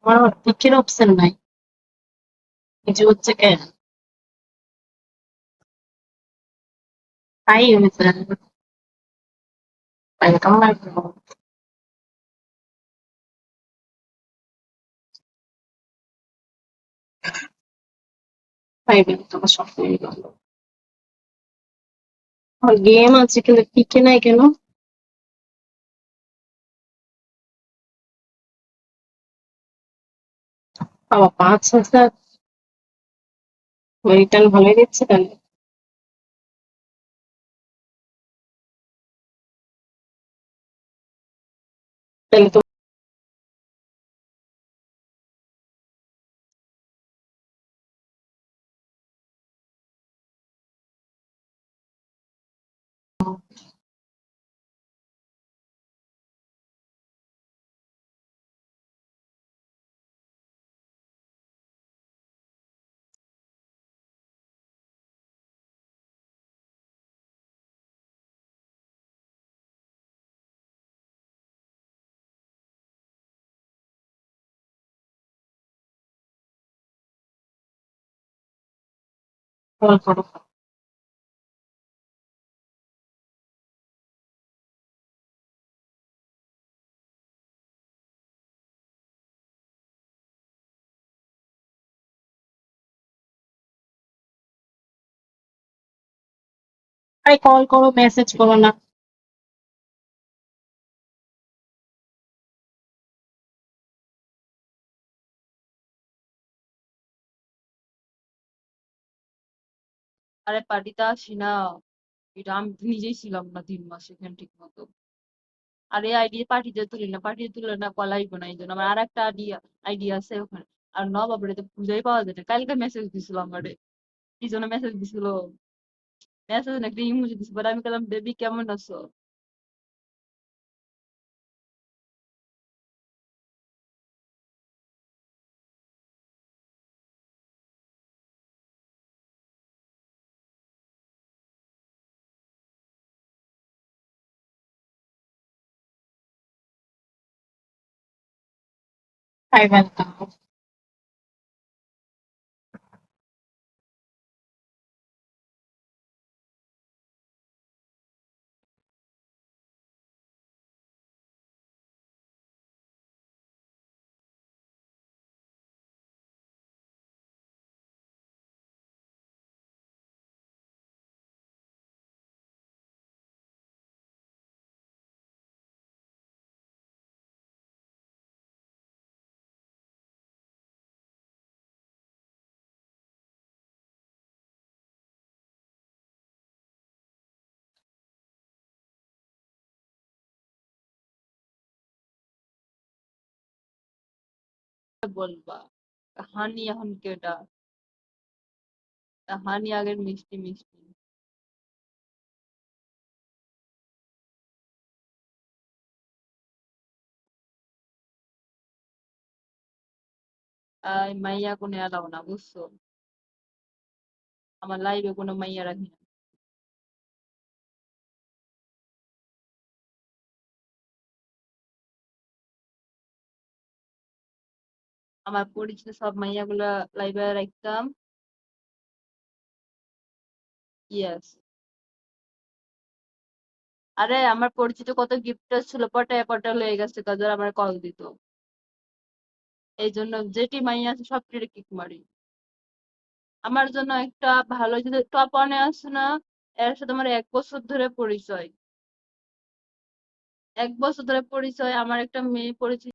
আমার আবার পিকের অপশন নাই। এই যে হচ্ছে কেন তাই হয়েছে। Welcome back. পাইবেন তোমার সব হয়ে গেল। আমার গেম আছে কিন্তু পিকে নাই কেন? বাবা 5,000 রিটার্ন ভালোই দিচ্ছে তাহলে। তাহলে তো কল করো। আরে কল করো, মেসেজ করো না। আরে পার্টিতে আসি না, এটা আমি তো নিজেই ছিলাম না 3 মাস এখানে ঠিক মতো। আর এই আইডিয়া পার্টিতে তুলে না কলাই না, এই জন্য আমার আর একটা আইডিয়া আছে ওখানে। আর নবাবরে তো খুঁজেই পাওয়া যায় না। কালকে মেসেজ দিছিল আমারে, কি জন্য মেসেজ দিছিল, মেসেজ না একটা ইমোজি দিছিল, বাট আমি বললাম বেবি কেমন আছো। I welcome. বলবা হানি এখন কেটা, হানি আগের মিষ্টি মিষ্টি। মাইয়া কোনো এলাও না বুঝছো, আমার লাইভে কোনো মাইয়া রাখি না। আমার পরিচিত সব মাইয়া গুলা লাইভে রাখতাম। ইয়েস। আরে আমার পরিচিত কত গিফট ছিল, পটায় পটা লয়ে গেছে, কাজর আমার কল দিত। এই জন্য যেটি মাইয়া আছে সবটি কিক মারি। আমার জন্য একটা ভালো যদি টপ ওয়ানে আছে না, এর সাথে আমার 1 বছর ধরে পরিচয়। 1 বছর ধরে পরিচয়, আমার একটা মেয়ে পরিচিত